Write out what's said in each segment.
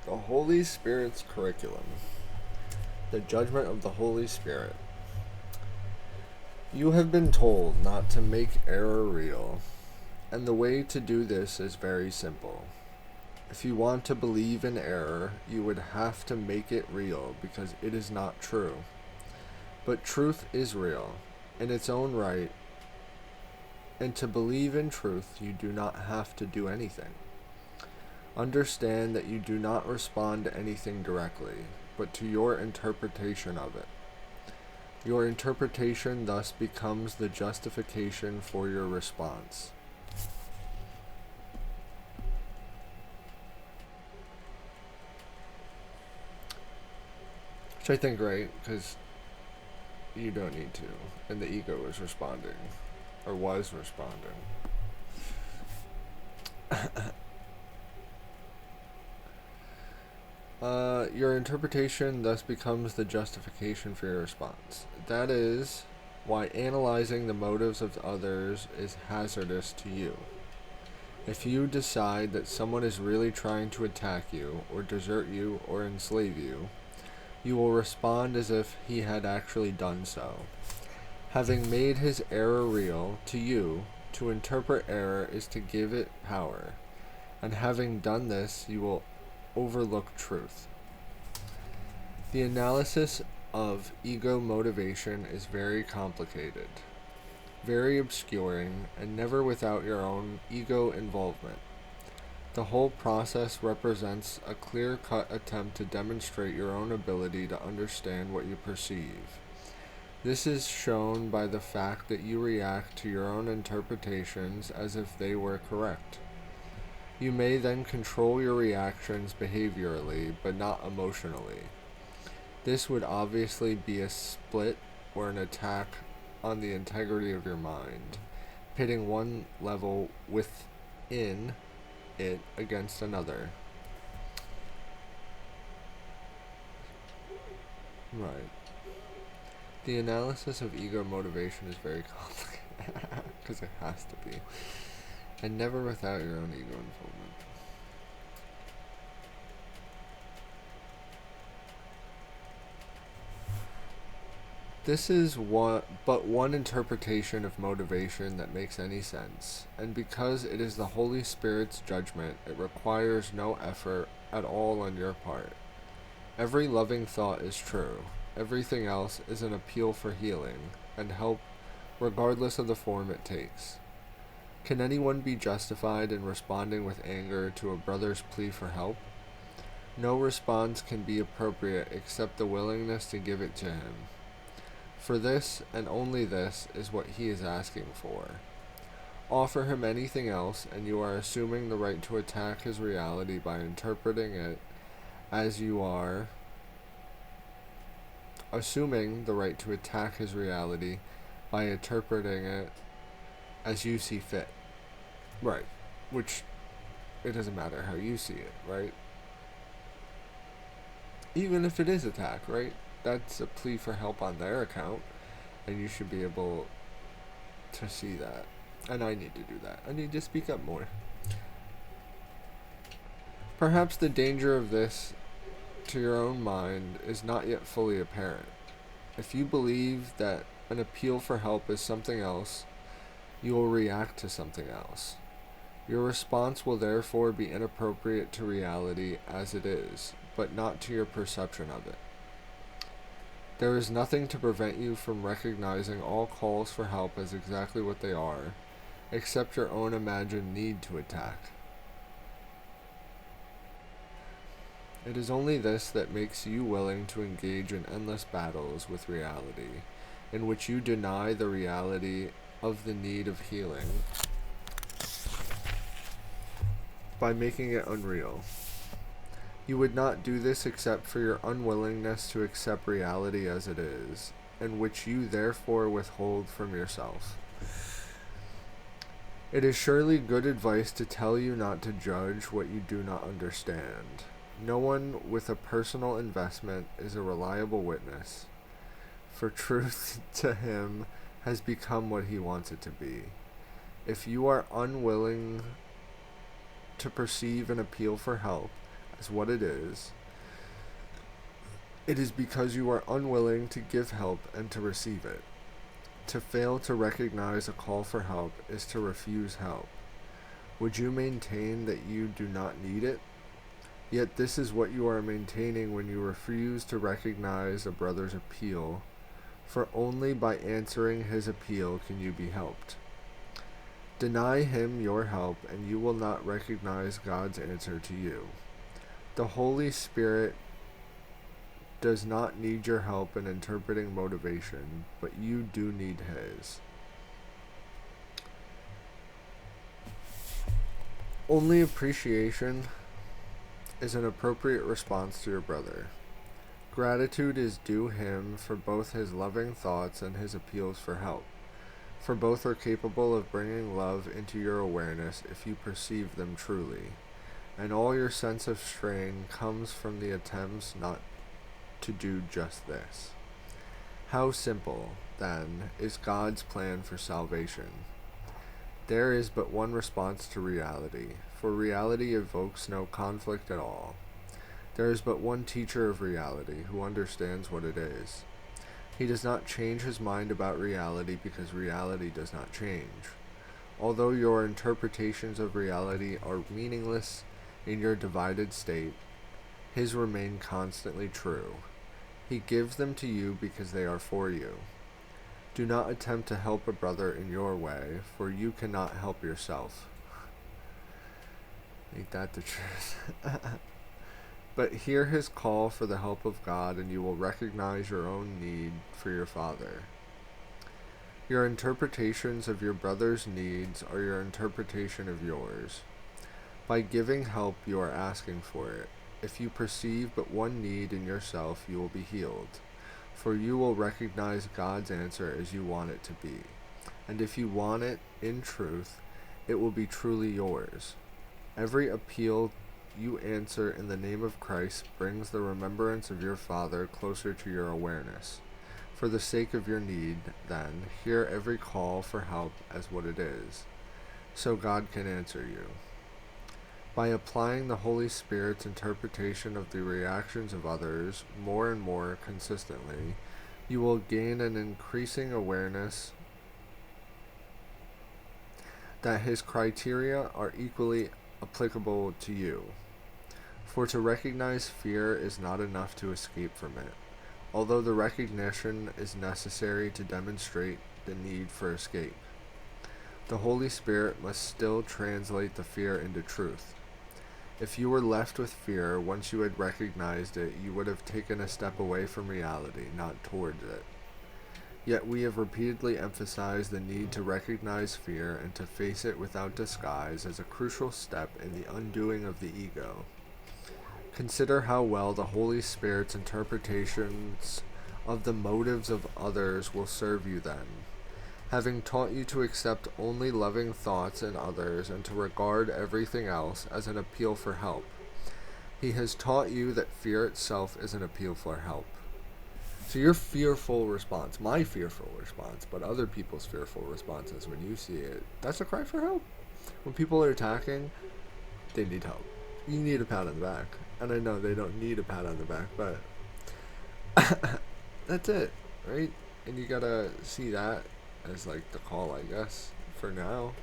The Holy Spirit's curriculum. The judgment of the Holy Spirit. You have been told not to make error real, and the way to do this is very simple. If you want to believe in error, you would have to make it real because it is not true. But truth is real in its own right, and to believe in truth, you do not have to do anything. Understand that you do not respond to anything directly, but to your interpretation of it. Your interpretation thus becomes the justification for your response. Which I think right, because you don't need to. And the ego is responding, or was responding. Your interpretation thus becomes the justification for your response. That is why analyzing the motives of others is hazardous to you. If you decide that someone is really trying to attack you, or desert you, or enslave you, you will respond as if he had actually done so. Having made his error real, to you, to interpret error is to give it power. And having done this, you will overlook truth. The analysis of ego motivation is very complicated, very obscuring, and never without your own ego involvement. The whole process represents a clear-cut attempt to demonstrate your own ability to understand what you perceive. This is shown by the fact that you react to your own interpretations as if they were correct. You may then control your reactions behaviorally, but not emotionally. This would obviously be a split or an attack on the integrity of your mind, pitting one level within it against another. Right. The analysis of ego motivation is very complicated, because it has to be, and never without your own ego involvement. This is but one interpretation of motivation that makes any sense, and because it is the Holy Spirit's judgment, it requires no effort at all on your part. Every loving thought is true. Everything else is an appeal for healing and help, regardless of the form it takes. Can anyone be justified in responding with anger to a brother's plea for help? No response can be appropriate except the willingness to give it to him. For this, and only this, is what he is asking for. Offer him anything else, and you are assuming the right to attack his reality by interpreting it as you are assuming the right to attack his reality by interpreting it as you see fit. Right. Which, it doesn't matter how you see it, right? Even if it is attack, right? That's a plea for help on their account, and you should be able to see that. And I need to do that. I need to speak up more. Perhaps the danger of this to your own mind is not yet fully apparent. If you believe that an appeal for help is something else, you will react to something else. Your response will therefore be inappropriate to reality as it is, but not to your perception of it. There is nothing to prevent you from recognizing all calls for help as exactly what they are, except your own imagined need to attack. It is only this that makes you willing to engage in endless battles with reality, in which you deny the reality of the need of healing by making it unreal. You would not do this except for your unwillingness to accept reality as it is, and which you therefore withhold from yourself. It is surely good advice to tell you not to judge what you do not understand. No one with a personal investment is a reliable witness, for truth to him has become what he wants it to be. If you are unwilling to perceive an appeal for help is what it is because you are unwilling to give help and to receive it. To fail to recognize a call for help is to refuse help. Would you maintain that you do not need it? Yet this is what you are maintaining when you refuse to recognize a brother's appeal, for only by answering his appeal can you be helped. Deny him your help, and you will not recognize God's answer to you. The Holy Spirit does not need your help in interpreting motivation, but you do need his. Only appreciation is an appropriate response to your brother. Gratitude is due him for both his loving thoughts and his appeals for help, for both are capable of bringing love into your awareness if you perceive them truly, and all your sense of strain comes from the attempts not to do just this. How simple, then, is God's plan for salvation? There is but one response to reality, for reality evokes no conflict at all. There is but one teacher of reality who understands what it is. He does not change his mind about reality because reality does not change. Although your interpretations of reality are meaningless in your divided state, his remain constantly true. He gives them to you because they are for you. Do not attempt to help a brother in your way, for you cannot help yourself. Ain't that the truth? But hear his call for the help of God, and you will recognize your own need for your Father. Your interpretations of your brother's needs are your interpretation of yours. By giving help, you are asking for it. If you perceive but one need in yourself, you will be healed, for you will recognize God's answer as you want it to be. And if you want it in truth, it will be truly yours. Every appeal you answer in the name of Christ brings the remembrance of your Father closer to your awareness. For the sake of your need, then, hear every call for help as what it is, so God can answer you. By applying the Holy Spirit's interpretation of the reactions of others more and more consistently, you will gain an increasing awareness that his criteria are equally applicable to you. For to recognize fear is not enough to escape from it, although the recognition is necessary to demonstrate the need for escape. The Holy Spirit must still translate the fear into truth. If you were left with fear once you had recognized it, you would have taken a step away from reality, not towards it. Yet we have repeatedly emphasized the need to recognize fear and to face it without disguise as a crucial step in the undoing of the ego. Consider how well the Holy Spirit's interpretations of the motives of others will serve you then. Having taught you to accept only loving thoughts in others and to regard everything else as an appeal for help, he has taught you that fear itself is an appeal for help. So your fearful response, my fearful response, but other people's fearful responses when you see it, that's a cry for help. When people are attacking, they need help. You need a pat on the back. And I know they don't need a pat on the back, but that's it, right? And you gotta see that as like the call, I guess, for now.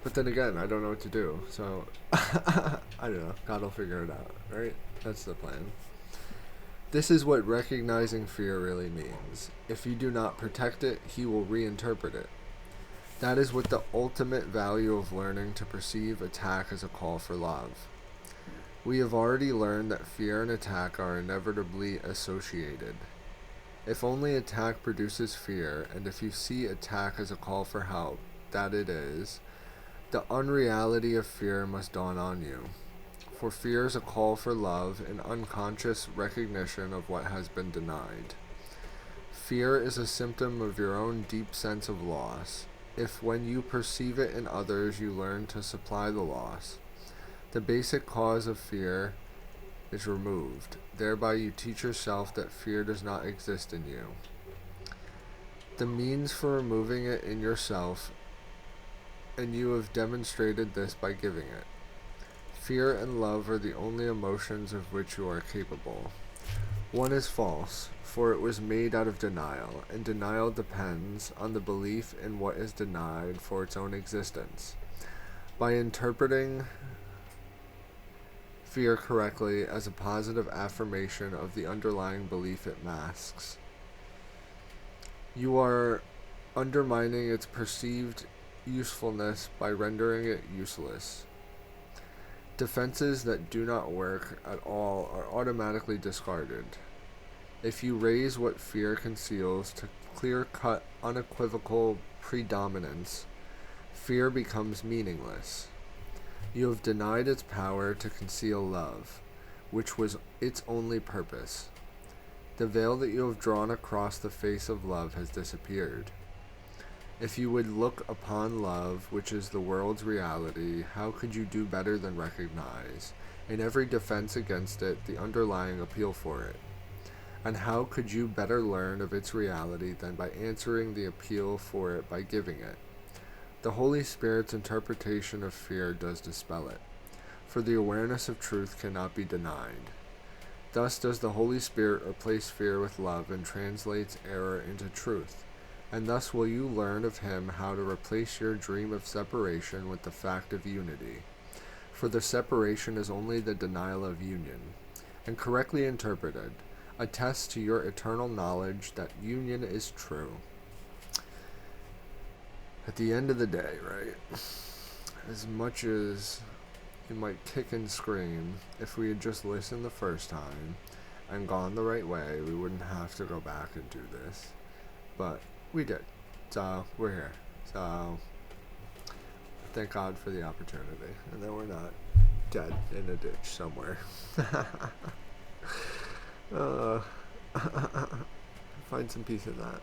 But then again, I don't know what to do, so I don't know. God will figure it out, right? That's the plan. This is what recognizing fear really means. If you do not protect it, he will reinterpret it. That is what the ultimate value of learning to perceive attack as a call for love. We have already learned that fear and attack are inevitably associated. If only attack produces fear, and if you see attack as a call for help, that it is, the unreality of fear must dawn on you. For fear is a call for love, an unconscious recognition of what has been denied. Fear is a symptom of your own deep sense of loss. If when you perceive it in others you learn to supply the loss, the basic cause of fear is removed. Thereby you teach yourself that fear does not exist in you. The means for removing it in yourself, and you have demonstrated this by giving it. Fear and love are the only emotions of which you are capable. One is false, for it was made out of denial, and denial depends on the belief in what is denied for its own existence. By interpreting fear correctly as a positive affirmation of the underlying belief it masks, you are undermining its perceived usefulness by rendering it useless. Defenses that do not work at all are automatically discarded. If you raise what fear conceals to clear-cut, unequivocal predominance, fear becomes meaningless. You have denied its power to conceal love, which was its only purpose. The veil that you have drawn across the face of love has disappeared. If you would look upon love, which is the world's reality, how could you do better than recognize, in every defense against it, the underlying appeal for it? And how could you better learn of its reality than by answering the appeal for it by giving it? The Holy Spirit's interpretation of fear does dispel it, for the awareness of truth cannot be denied. Thus does the Holy Spirit replace fear with love and translates error into truth. And thus will you learn of him how to replace your dream of separation with the fact of unity. For the separation is only the denial of union, and correctly interpreted, attests to your eternal knowledge that union is true. At the end of the day, right, as much as you might kick and scream, if we had just listened the first time and gone the right way, we wouldn't have to go back and do this. But we did. So we're here. So thank God for the opportunity. And then we're not dead in a ditch somewhere. Find some peace in that.